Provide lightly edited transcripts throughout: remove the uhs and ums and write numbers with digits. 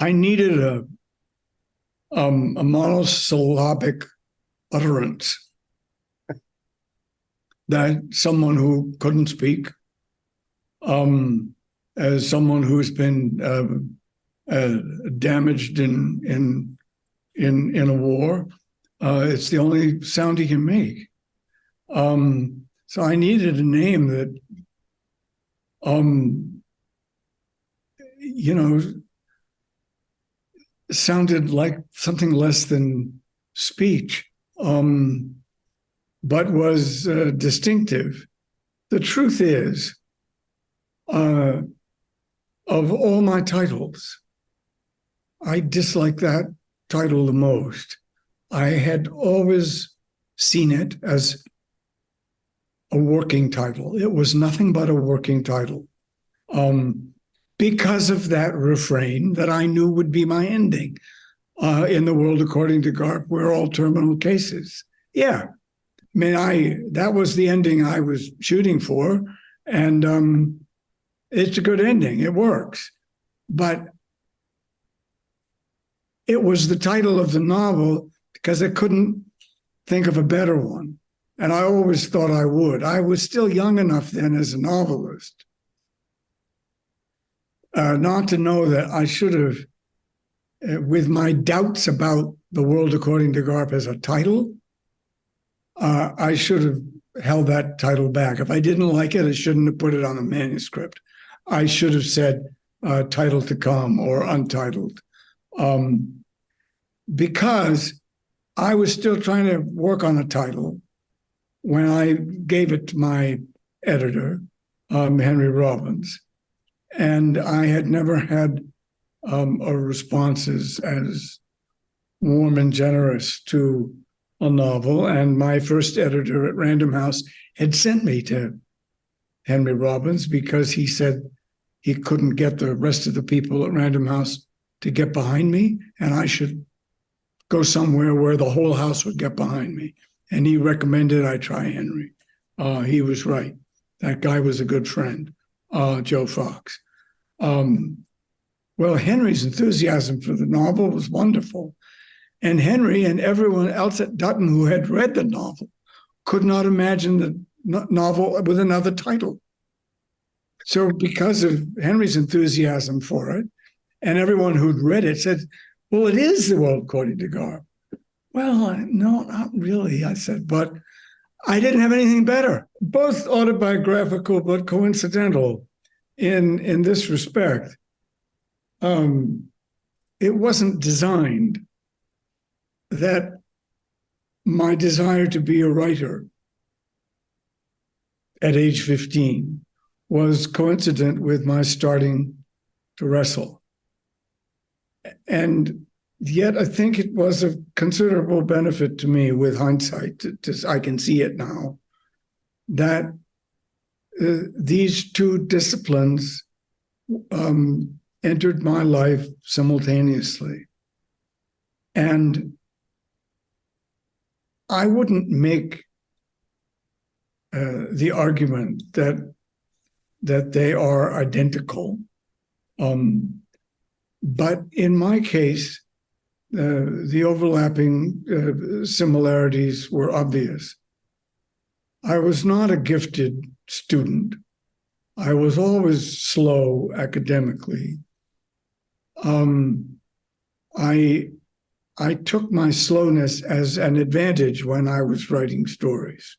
I needed a monosyllabic utterance that someone who couldn't speak, as someone who's been damaged in a war, it's the only sound he can make. So I needed a name that, sounded like something less than speech, but was distinctive. The truth is, of all my titles, I dislike that title the most. I had always seen it as a working title. It was nothing but a working title, because of that refrain that I knew would be my ending. In the world according to Garp, we're all terminal cases. Yeah, I mean, that was the ending I was shooting for, and it's a good ending. It works, but it was the title of the novel because I couldn't think of a better one. And I always thought I would. I was still young enough then as a novelist not to know that I should have, with my doubts about The World According to Garp as a title, I should have held that title back. If I didn't like it, I shouldn't have put it on a manuscript. I should have said title to come or untitled, because I was still trying to work on a title when I gave it to my editor, Henry Robbins, and I had never had a response as warm and generous to a novel. And my first editor at Random House had sent me to Henry Robbins because he said he couldn't get the rest of the people at Random House to get behind me, and I should go somewhere where the whole house would get behind me. And he recommended I try Henry. He was right. That guy was a good friend, Joe Fox. Well, Henry's enthusiasm for the novel was wonderful. And Henry and everyone else at Dutton who had read the novel could not imagine the novel with another title. So because of Henry's enthusiasm for it, and everyone who'd read it said, well, it is The World According to Garp. Well, no, not really, I said, but I didn't have anything better. Both autobiographical, but coincidental in this respect. It wasn't designed that my desire to be a writer at age 15 was coincident with my starting to wrestle. And yet I think it was of considerable benefit to me with hindsight, I can see it now, that these two disciplines entered my life simultaneously. And I wouldn't make the argument that they are identical. But in my case, the overlapping similarities were obvious. I was not a gifted student. I was always slow academically. I took my slowness as an advantage when I was writing stories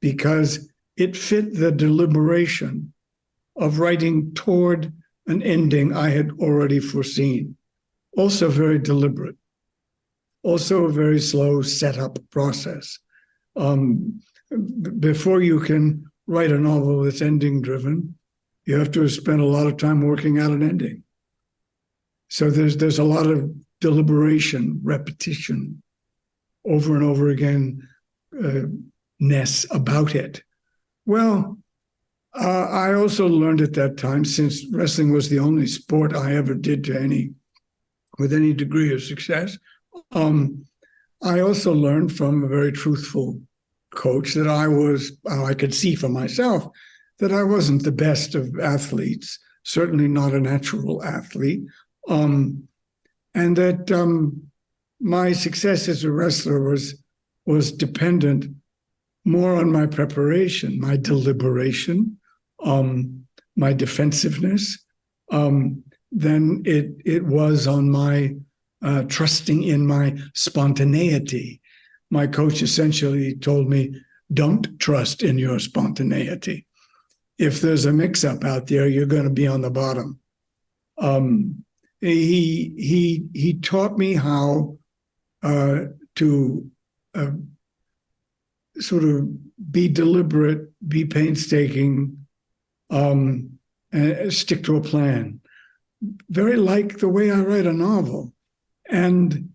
because it fit the deliberation of writing toward an ending I had already foreseen. Also very deliberate. Also a very slow setup process. Before you can write a novel that's ending driven, you have to have spent a lot of time working out an ending. So there's a lot of deliberation, repetition, over and over again, ness about it. Well, I also learned at that time, since wrestling was the only sport I ever did with any degree of success, I also learned from a very truthful coach that I could see for myself that I wasn't the best of athletes, certainly not a natural athlete. and that my success as a wrestler was dependent more on my preparation, my deliberation, my defensiveness, than it was on my trusting in my spontaneity. My coach essentially told me, don't trust in your spontaneity. If there's a mix-up out there, you're going to be on the bottom. He taught me how to sort of be deliberate, be painstaking, and stick to a plan. Very like the way I write a novel, and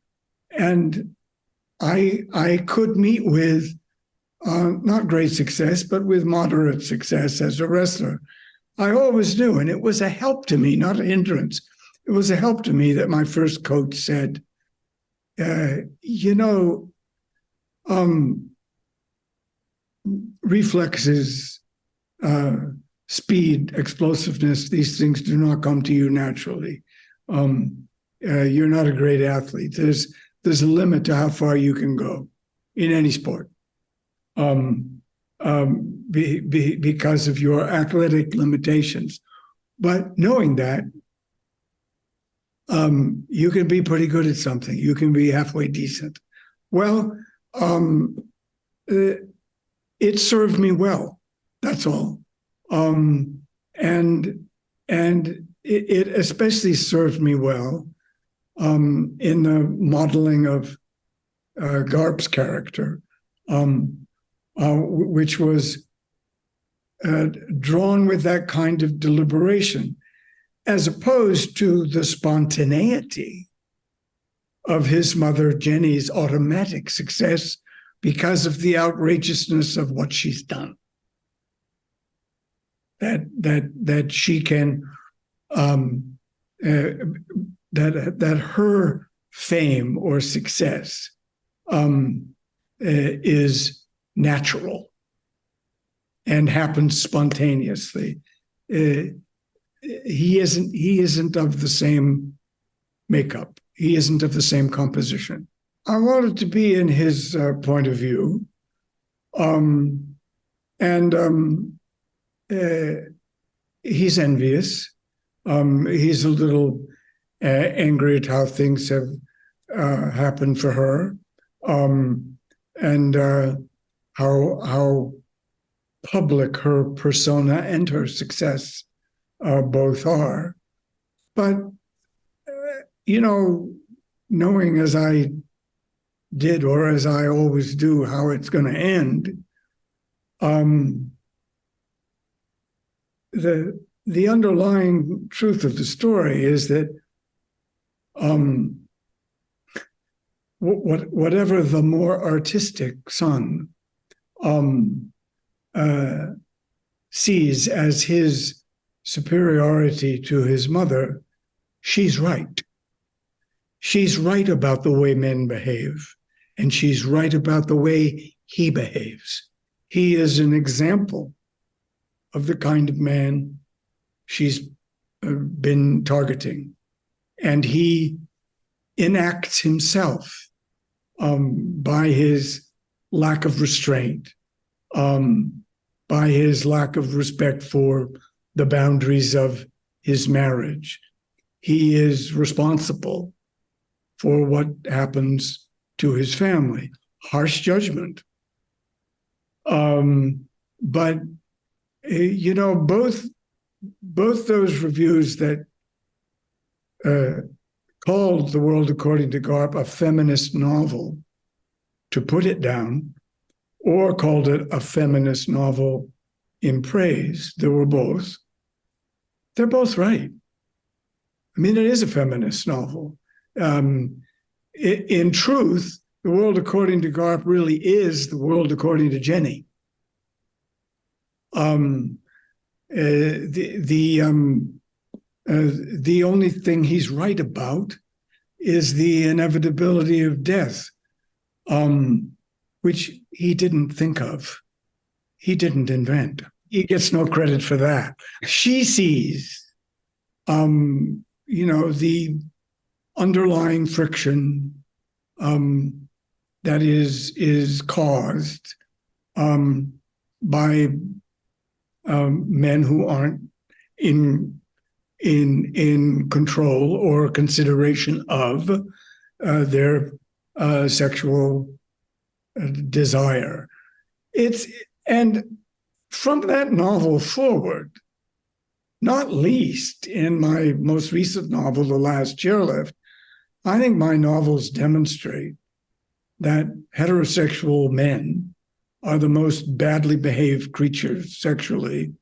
I could meet with not great success, but with moderate success as a wrestler. I always do, and it was a help to me, not a hindrance. It was a help to me that my first coach said, reflexes, speed, explosiveness, these things do not come to you naturally. You're not a great athlete. There's a limit to how far you can go in any sport because of your athletic limitations. But knowing that, you can be pretty good at something. You can be halfway decent. Well, it served me well. That's all. And it especially served me well in the modeling of Garp's character, which was drawn with that kind of deliberation, as opposed to the spontaneity of his mother, Jenny's automatic success because of the outrageousness of what she's done. That she can, that her fame or success is natural and happens spontaneously. He isn't of the same makeup. He isn't of the same composition. I wanted to be in his point of view, he's envious. He's a little angry at how things have happened for her, and how public her persona and her success both are. But knowing as I did, or as I always do, how it's going to end, the underlying truth of the story is that whatever the more artistic son sees as his superiority to his mother, she's right. She's right about the way men behave, and she's right about the way he behaves. He is an example of the kind of man she's been targeting. And he enacts himself by his lack of restraint, by his lack of respect for the boundaries of his marriage. He is responsible for what happens to his family. Harsh judgment. But both those reviews that called The World According to Garp a feminist novel, to put it down, or called it a feminist novel in praise, there were both. They're both right. I mean, it is a feminist novel. In truth, The World According to Garp really is The World According to Jenny. The only thing he's right about is the inevitability of death, which he didn't think of. He didn't invent. He gets no credit for that. She sees, the underlying friction that is caused by men who aren't in control or consideration of their sexual desire. And from that novel forward, not least in my most recent novel, The Last Chairlift, I think my novels demonstrate that heterosexual men are the most badly behaved creatures sexually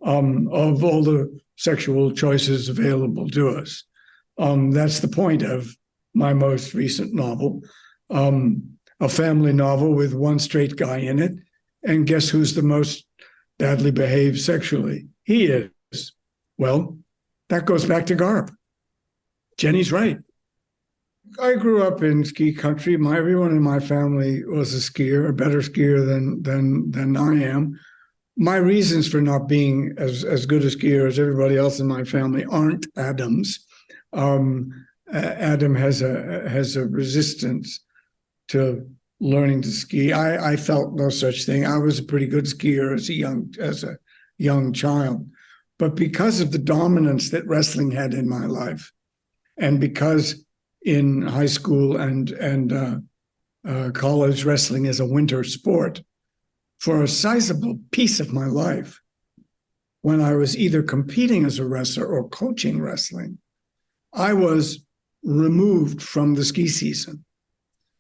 of all the sexual choices available to us. That's the point of my most recent novel, a family novel with one straight guy in it. And guess who's the most badly behaved sexually? He is. Well, that goes back to Garp. Jenny's right. I grew up in ski country. Everyone in my family was a skier, a better skier than I am. My reasons for not being as good a skier as everybody else in my family aren't Adam's. Adam has a resistance to learning to ski. I felt no such thing. I was a pretty good skier as a young child, but because of the dominance that wrestling had in my life, and because in high school and college wrestling is a winter sport, for a sizable piece of my life, when I was either competing as a wrestler or coaching wrestling, I was removed from the ski season.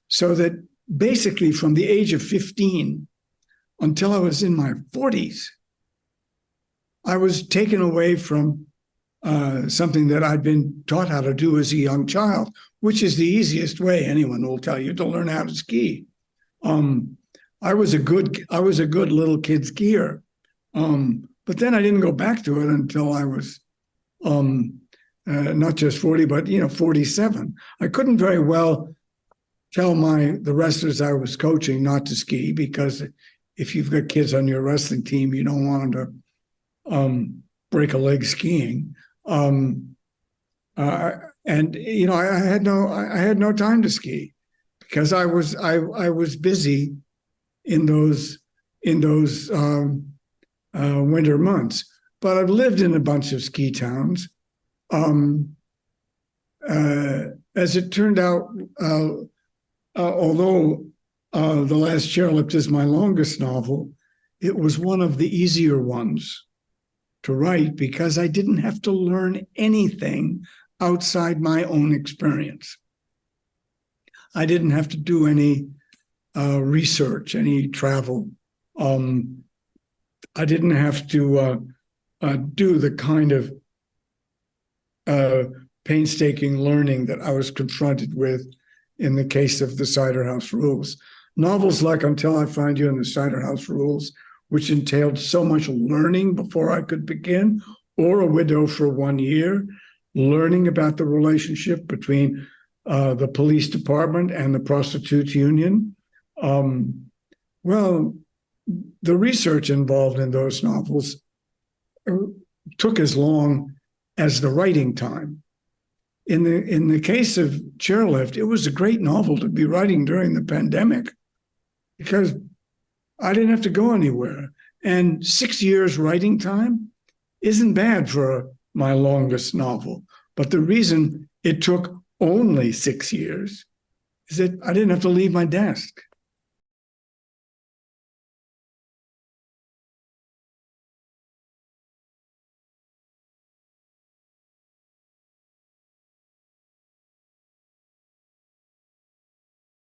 So that basically from the age of 15 until I was in my 40s, I was taken away from something that I'd been taught how to do as a young child, which is the easiest way, anyone will tell you, to learn how to ski. I was a good little kid skier, but then I didn't go back to it until I was not just 40, but 47. I couldn't very well tell the wrestlers I was coaching not to ski, because if you've got kids on your wrestling team, you don't want them to break a leg skiing. And I had no time to ski because I was busy in those winter months. But I've lived in a bunch of ski towns. As it turned out, although The Last Chairlift is my longest novel, it was one of the easier ones to write because I didn't have to learn anything outside my own experience. I didn't have to do any research, any travel. I didn't have to do the kind of painstaking learning that I was confronted with in the case of the Cider House Rules. Novels like Until I Find You and the Cider House Rules, which entailed so much learning before I could begin, or A Widow for 1 year, learning about the relationship between the police department and the prostitutes union. Well, the research involved in those novels took as long as the writing time. In the case of Chairlift, it was a great novel to be writing during the pandemic because I didn't have to go anywhere. And 6 years writing time isn't bad for my longest novel. But the reason it took only 6 years is that I didn't have to leave my desk.